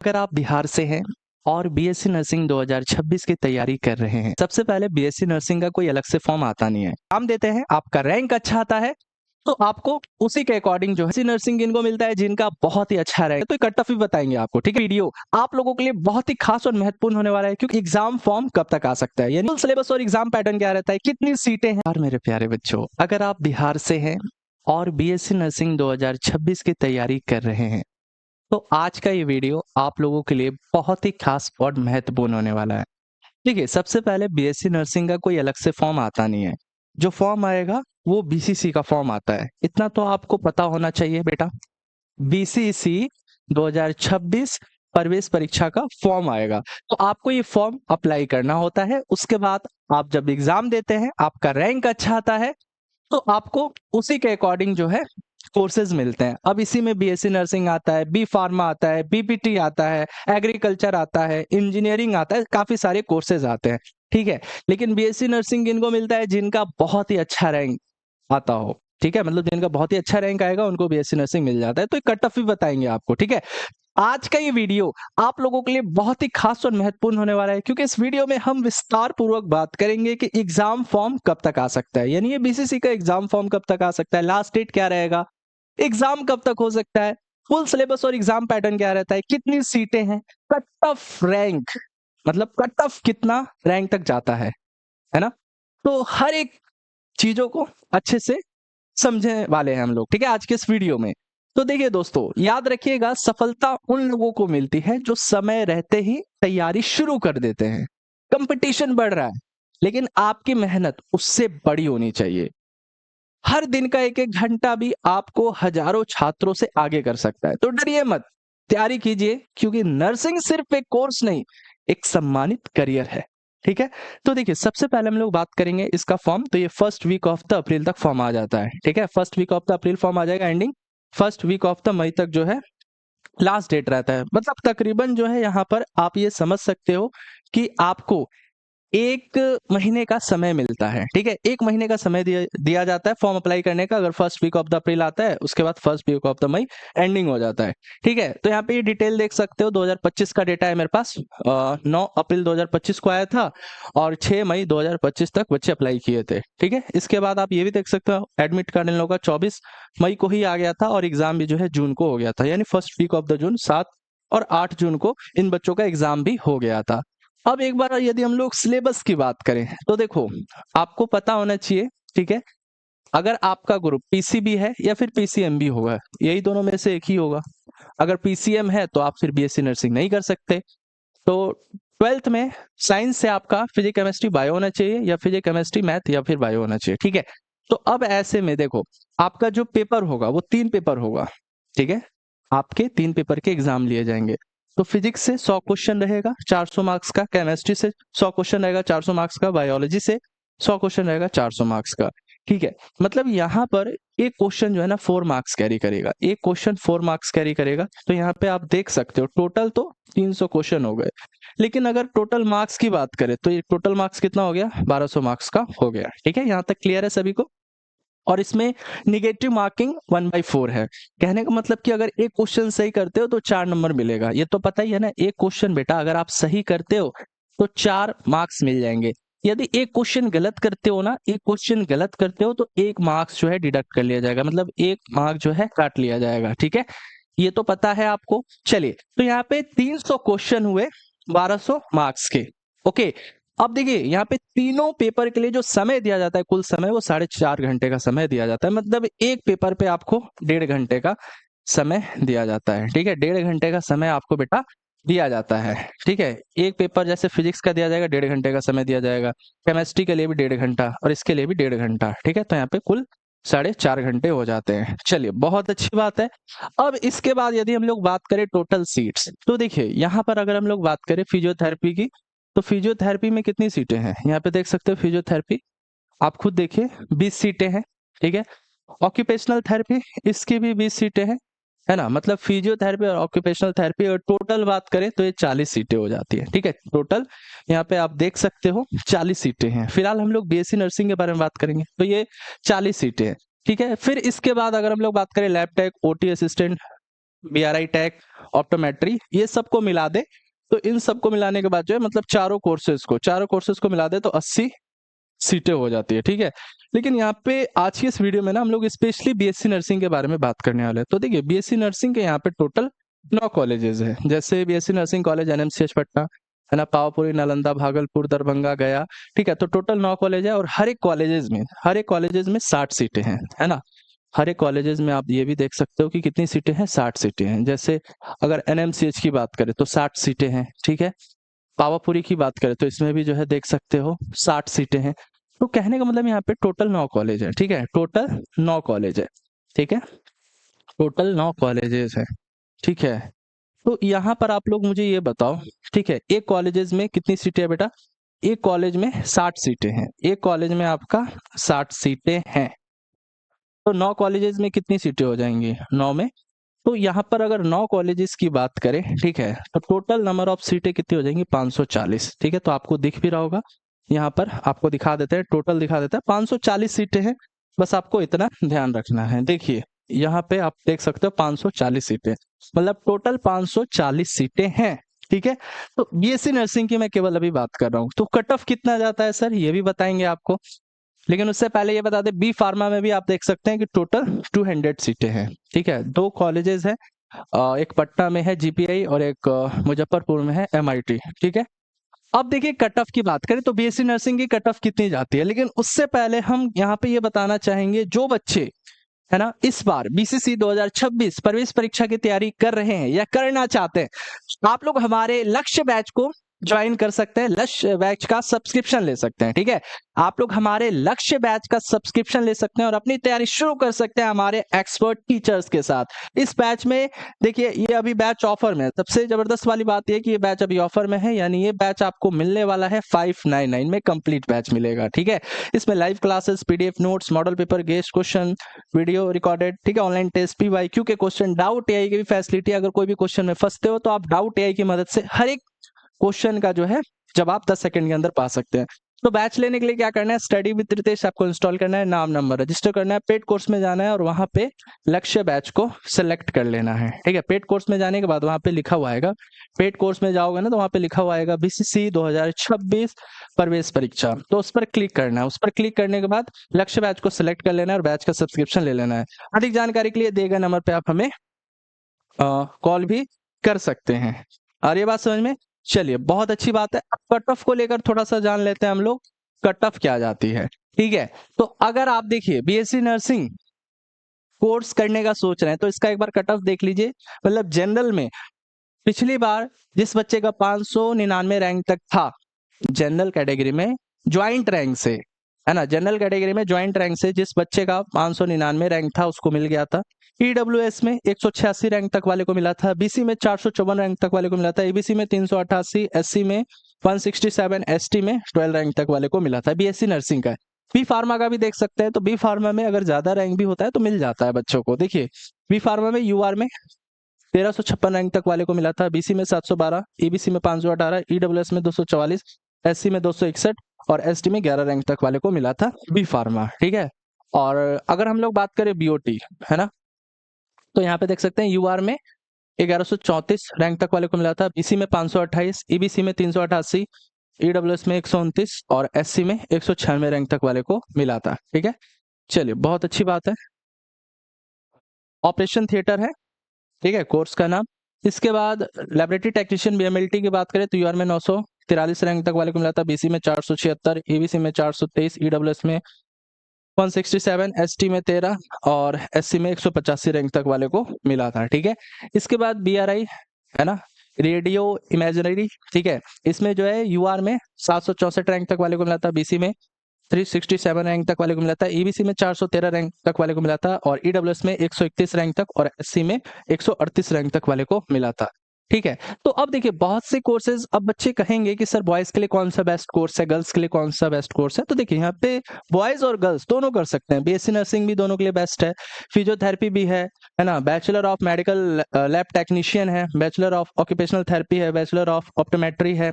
अगर आप बिहार से हैं और बीएससी नर्सिंग 2026 की तैयारी कर रहे हैं, सबसे पहले बीएससी नर्सिंग का कोई अलग से फॉर्म आता नहीं है। हम देते हैं, आपका रैंक अच्छा आता है तो आपको उसी के अकॉर्डिंग जो है नर्सिंग इनको मिलता है जिनका बहुत ही अच्छा रैंक, तो कट ऑफ भी बताएंगे आपको। ठीक है, वीडियो आप लोगों के लिए बहुत ही खास और महत्वपूर्ण होने वाला है क्योंकि एग्जाम फॉर्म कब तक आ सकता है, यानी फुल सिलेबस और एग्जाम पैटर्न क्या रहता है, कितनी सीटें हैं। और मेरे प्यारे बच्चों, अगर आप बिहार से हैं और बीएससी नर्सिंग 2026 की तैयारी कर रहे हैं तो आज का ये वीडियो आप लोगों के लिए बहुत ही खास और महत्वपूर्ण होने वाला है। देखिए, सबसे पहले बीएससी नर्सिंग का कोई अलग से फॉर्म आता नहीं है। जो फॉर्म आएगा वो बीसीसी का फॉर्म आता है, इतना तो आपको पता होना चाहिए बेटा। बीसीसी 2026 प्रवेश परीक्षा का फॉर्म आएगा तो आपको ये फॉर्म अप्लाई करना होता है। उसके बाद आप जब एग्जाम देते हैं, आपका रैंक अच्छा आता है तो आपको उसी के अकॉर्डिंग जो है कोर्सेज मिलते हैं। अब इसी में बीएससी नर्सिंग आता है, बी फार्मा आता है, बीपीटी आता है, एग्रीकल्चर आता है, इंजीनियरिंग आता है, काफी सारे कोर्सेज आते हैं। ठीक है, लेकिन बीएससी नर्सिंग इनको मिलता है जिनका बहुत ही अच्छा रैंक आता हो। ठीक है, मतलब जिनका बहुत ही अच्छा रैंक आएगा उनको बीएससी नर्सिंग मिल जाता है, तो कट ऑफ भी बताएंगे आपको। ठीक है, आज का ये वीडियो आप लोगों के लिए बहुत ही खास और महत्वपूर्ण होने वाला है क्योंकि इस वीडियो में हम विस्तार पूर्वक बात करेंगे कि एग्जाम फॉर्म कब तक आ सकता है, यानी ये बीसीसी का एग्जाम फॉर्म कब तक आ सकता है, लास्ट डेट क्या रहेगा, एग्जाम कब तक हो सकता है, फुल सिलेबस और एग्जाम पैटर्न क्या रहता है, कितनी सीटें हैं, कट ऑफ रैंक, मतलब कट ऑफ कितना रैंक तक जाता है ना। तो हर एक चीजों को अच्छे से समझने वाले हैं हम लोग। ठीक है, आज के इस वीडियो में तो देखिए दोस्तों, याद रखिएगा, सफलता उन लोगों को मिलती है जो समय रहते ही तैयारी शुरू कर देते हैं। कंपटीशन बढ़ रहा है लेकिन आपकी मेहनत उससे बड़ी होनी चाहिए। हर दिन का एक एक घंटा भी आपको हजारों छात्रों से आगे कर सकता है, तो डरिए मत, तैयारी कीजिए क्योंकि नर्सिंग सिर्फ एक कोर्स नहीं, एक सम्मानित करियर है। ठीक है, तो देखिए सबसे पहले हम लोग बात करेंगे इसका फॉर्म। तो ये first week of the April तक फॉर्म आ जाता है। ठीक है, first week of the April form आ जाएगा, ending first week of the May तक जो है लास्ट डेट रहता है। मतलब तकरीबन जो है यहाँ पर आप ये समझ सकते हो कि आपको 1 महीने का समय मिलता है। ठीक है, 1 महीने का समय दिया जाता है फॉर्म अप्लाई करने का। अगर first week of the April आता है उसके बाद first week of the May ending हो जाता है। ठीक है, तो यहाँ पे ये डिटेल देख सकते हो, 2025 का डेटा है मेरे पास। 9 अप्रैल 2025 को आया था और 6 मई 2025 तक बच्चे अप्लाई किए थे। ठीक है, इसके बाद आप ये भी देख सकते हो एडमिट कार्ड इन लोगों का 24 मई को ही आ गया था और एग्जाम भी जो है जून को हो गया था, यानी first week of the June 7 और 8 जून को इन बच्चों का एग्जाम भी हो गया था। अब एक बार यदि हम लोग सिलेबस की बात करें तो देखो, आपको पता होना चाहिए। ठीक है, अगर आपका ग्रुप पीसीबी है या फिर पीसीएम भी होगा, यही दोनों में से एक ही होगा। अगर पीसीएम है तो आप फिर बीएससी नर्सिंग नहीं कर सकते। तो 12th में साइंस से आपका फिजिक्स केमिस्ट्री बायो होना चाहिए या फिजिक्स केमिस्ट्री मैथ या फिर बायो होना चाहिए। ठीक है, तो अब ऐसे में देखो, आपका जो पेपर होगा वो 3 पेपर होगा। ठीक है, आपके 3 पेपर के एग्जाम लिए जाएंगे। तो फिजिक्स से 100 क्वेश्चन रहेगा 400 मार्क्स का, केमिस्ट्री से 100 क्वेश्चन रहेगा 400 मार्क्स का, बायोलॉजी से 100 क्वेश्चन रहेगा 400 मार्क्स का। ठीक है, मतलब यहाँ पर एक क्वेश्चन जो है ना 4 मार्क्स कैरी करेगा, एक क्वेश्चन 4 मार्क्स कैरी करेगा। तो यहाँ पे आप देख सकते हो टोटल तो 300 क्वेश्चन हो गए, लेकिन अगर टोटल मार्क्स की बात करें तो ये टोटल मार्क्स कितना हो गया, 1200 मार्क्स का हो गया। ठीक है, यहाँ तक क्लियर है सभी को। और इसमें निगेटिव मार्किंग 1/4 है। कहने का मतलब कि अगर एक क्वेश्चन सही करते हो तो 4 नंबर मिलेगा, ये तो पता ही है ना। एक क्वेश्चन बेटा अगर आप सही करते हो तो 4 मार्क्स मिल जाएंगे। यदि एक क्वेश्चन गलत करते हो ना, एक क्वेश्चन गलत करते हो तो 1 मार्क्स जो है डिडक्ट कर लिया जाएगा, मतलब 1 मार्क जो है काट लिया जाएगा। ठीक है, ये तो पता है आपको। चलिए, तो यहाँ पे 300 क्वेश्चन हुए 1200 मार्क्स के। ओके, अब देखिए यहाँ पे तीनों पेपर के लिए जो समय दिया जाता है, कुल समय वो 4.5 घंटे का समय दिया जाता है। मतलब एक पेपर पे आपको 1.5 घंटे का समय दिया जाता है। ठीक है, 1.5 घंटे का समय आपको बेटा दिया जाता है। ठीक है, एक पेपर जैसे फिजिक्स का दिया जाएगा 1.5 घंटे का समय दिया जाएगा, केमिस्ट्री के लिए भी 1.5 घंटा और इसके लिए भी 1.5 घंटा। ठीक है, तो यहाँ पे कुल 4.5 घंटे हो जाते हैं। चलिए, बहुत अच्छी बात है। अब इसके बाद यदि हम लोग बात करें टोटल सीट्स, तो देखिए यहाँ पर अगर हम लोग बात करें फिजियोथेरेपी की, तो फिजियोथेरेपी में कितनी सीटें हैं, यहाँ पे देख सकते हो फिजियोथेरेपी, आप खुद देखिए 20 सीटें हैं। ठीक है, ऑक्यूपेशनल थेरेपी, इसकी भी 20 सीटें हैं, है ना। मतलब फिजियोथेरेपी और ऑक्यूपेशनल थेरेपी और टोटल बात करें तो ये 40 सीटें हो जाती है। ठीक है, टोटल यहाँ पे आप देख सकते हो 40 सीटें हैं। फिलहाल हम लोग बीएससी नर्सिंग के बारे में बात करेंगे तो ये 40 सीटें हैं। ठीक है, फिर इसके बाद अगर हम लोग बात करें lab tech, OT assistant, BRI tech, optometry, ये सबको मिला दे तो इन सबको मिलाने के बाद जो है मतलब चारों कोर्सेज को मिला दे तो 80 सीटें हो जाती है, ठीक है। लेकिन यहाँ पे आज की इस वीडियो में ना हम लोग स्पेशली BSc नर्सिंग के बारे में बात करने वाले हैं। तो देखिए BSc नर्सिंग के यहाँ पे टोटल 9 कॉलेजेस हैं, जैसे BSc nursing college NMCH Patna है ना, पावापुरी, नालंदा, भागलपुर, दरभंगा, गया, ठीक है। तो टोटल 9 कॉलेज है और हर एक कॉलेजेस में 60 सीटें हैं, है ना। हर एक कॉलेजेस में आप ये भी देख सकते हो कि कितनी सीटें हैं, 60 सीटें हैं। जैसे अगर NMCH की बात करें तो 60 सीटें हैं, ठीक है। पावापुरी की बात करें तो इसमें भी जो है देख सकते हो 60 सीटें हैं। तो कहने का मतलब यहाँ पे टोटल 9 कॉलेज है, ठीक है, टोटल 9 कॉलेज है, ठीक है, टोटल 9 कॉलेजेस है, ठीक है। तो यहाँ पर आप लोग मुझे ये बताओ, ठीक है, एक कॉलेजेस में कितनी सीटें है बेटा, एक कॉलेज में 60 सीटें हैं, एक कॉलेज में आपका 60 सीटें हैं, तो 9 कॉलेजेस में कितनी सीटें हो जाएंगी, 9 में। तो यहाँ पर अगर 9 कॉलेजेस की बात करें, ठीक है, तो टोटल नंबर ऑफ सीटें कितनी हो जाएंगी, 540, ठीक है। तो आपको दिख भी रहा होगा, यहाँ पर आपको दिखा देते हैं, टोटल दिखा देता है 540 सीटें हैं। बस आपको इतना ध्यान रखना है। देखिए यहाँ पे आप देख सकते हो 540 सीटें, मतलब टोटल 540 सीटें हैं, ठीक है। तो BSc नर्सिंग की मैं केवल अभी बात कर रहा हूँ। तो कट ऑफ कितना जाता है सर, ये भी बताएंगे आपको, लेकिन उससे पहले ये बता दें बी फार्मा में भी आप देख सकते हैं कि टोटल 200 सीटें हैं, ठीक है। 2 कॉलेजेस हैं, एक पटना में है GPI और एक मुजफ्फरपुर में है MIT, ठीक है। अब देखिए कट ऑफ की बात करें तो BSc नर्सिंग की कट ऑफ कितनी जाती है, लेकिन उससे पहले हम यहाँ पे ये बताना चाहेंगे जो बच्चे है ना इस बार BCC 2026 प्रवेश परीक्षा की तैयारी कर रहे हैं या करना चाहते हैं, आप लोग हमारे लक्ष्य बैच को ज्वाइन कर सकते हैं, लक्ष्य बैच का सब्सक्रिप्शन ले सकते हैं, ठीक है। आप लोग हमारे लक्ष्य बैच का सब्सक्रिप्शन ले सकते हैं और अपनी तैयारी शुरू कर सकते हैं हमारे एक्सपर्ट टीचर्स के साथ। इस बैच में देखिए ये अभी बैच ऑफर में है, सबसे जबरदस्त वाली बात ये कि ये बैच अभी ऑफर में है, यानी ये बैच आपको मिलने वाला है 599 में, कंप्लीट बैच मिलेगा, ठीक है। इसमें live classes, PDF notes, model paper, guest question, video recorded, ठीक है, ऑनलाइन टेस्ट, PYQ के क्वेश्चन, डाउट AI की भी फैसिलिटी, अगर कोई भी क्वेश्चन में फंसते हो तो आप डाउट AI की मदद से हर एक क्वेश्चन का जो है जवाब 10 सेकंड के अंदर पा सकते हैं। तो बैच लेने के लिए क्या करना है, स्टडी विद रितेश आपको इंस्टॉल करना है, नाम नंबर रजिस्टर करना है, पेड कोर्स में जाना है और वहां पे लक्ष्य बैच को सिलेक्ट कर लेना है, ठीक है। पेड कोर्स में जाने के बाद वहां पे लिखा हुआ आएगा, पेड कोर्स में जाओगे ना तो वहां पे लिखा हुआ आएगा BCC 2026 प्रवेश परीक्षा, तो उस पर क्लिक करना है। उस पर क्लिक करने के बाद लक्ष्य बैच को सिलेक्ट कर लेना है और बैच का सब्सक्रिप्शन ले लेना है। अधिक जानकारी के लिए दिए गए नंबर पे आप हमें कॉल भी कर सकते हैं। और ये बात समझ में, चलिए बहुत अच्छी बात है। अब कट ऑफ को लेकर थोड़ा सा जान लेते हैं हम लोग, कट ऑफ क्या जाती है, ठीक है। तो अगर आप देखिए BSc नर्सिंग कोर्स करने का सोच रहे हैं तो इसका एक बार कट ऑफ देख लीजिए। मतलब जनरल में पिछली बार जिस बच्चे का 599 रैंक तक था जनरल कैटेगरी में ज्वाइंट रैंक से, है ना, जनरल कैटेगरी में ज्वाइंट रैंक से जिस बच्चे का 599 रैंक था उसको मिल गया था। EWS में 186 रैंक तक वाले को मिला था, BC में 454 रैंक तक वाले को मिला था, ABC में 388, SC में 167, ST में 12 रैंक तक वाले को मिला था। BSc नर्सिंग का है। बी फार्मा का भी देख सकते हैं, तो बी फार्मा में अगर ज्यादा रैंक भी होता है तो मिल जाता है बच्चों को। देखिए बी फार्मा में UR में 1356 रैंक तक वाले को मिला था, BC में 712, EBC में 518, EWS में 244, SC में 261 और ST में 11 रैंक तक वाले को मिला था बी फार्मा, ठीक है। और अगर हम लोग बात करें BOT, है ना, तो यहाँ पे देख सकते हैं UR में 1134 रैंक तक वाले को मिला था, BC में 528, EBC में 388, EWS में 129 और SC में 196 रैंक तक वाले को मिला था, ठीक है। चलिए बहुत अच्छी बात है। ऑपरेशन थिएटर है, ठीक है, कोर्स का नाम। इसके बाद लेबोरेटरी टेक्नीशियन BMLT की बात करें तो UR में 943 रैंक तक वाले को मिला था, BC में 476, EBC में 423, EWS में 167, ST में 13 और SC में 185 रैंक तक वाले को मिला था, ठीक है। इसके बाद BRI है ना, रेडियो इमेजिनरी, ठीक है, इसमें जो है UR में 764 रैंक तक वाले को मिला था, BC में 367 रैंक तक वाले को मिला था, EBC में 413 रैंक तक वाले को मिला था और EWS में 131 रैंक तक और SC में 138 रैंक तक वाले को मिला था, ठीक है। तो अब देखिए बहुत से कोर्सेज, अब बच्चे कहेंगे कि सर बॉयज के लिए कौन सा बेस्ट कोर्स है, गर्ल्स के लिए कौन सा बेस्ट कोर्स है। तो देखिए यहाँ पे बॉयज और गर्ल्स दोनों कर सकते हैं, BSc नर्सिंग भी दोनों के लिए बेस्ट है, फिजियोथेरेपी भी है ना, bachelor of medical lab technician है, बैचलर ऑफ ऑक्यूपेशनल थेरेपी है, बैचलर ऑफ ऑप्टोमेट्री है,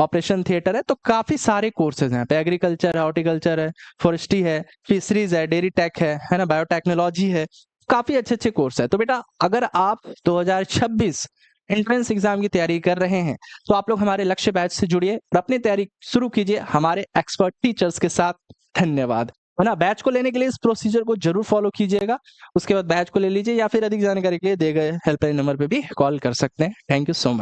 ऑपरेशन थिएटर है। तो काफी सारे कोर्सेज हैं, पे एग्रीकल्चर है, हॉर्टिकल्चर है, फॉरेस्ट्री है, फिशरीज है, डेयरी टेक है ना, बायोटेक्नोलॉजी है। काफी अच्छे कोर्स है। तो बेटा अगर आप 2026 एंट्रेंस एग्जाम की तैयारी कर रहे हैं तो आप लोग हमारे लक्ष्य बैच से जुड़िए और अपनी तैयारी शुरू कीजिए हमारे एक्सपर्ट टीचर्स के साथ। धन्यवाद। है ना, बैच को लेने के लिए इस प्रोसीजर को जरूर फॉलो कीजिएगा, उसके बाद बैच को ले लीजिए या फिर अधिक जानकारी के लिए दिए गए हेल्पलाइन नंबर पे भी कॉल कर सकते हैं। Thank you so much.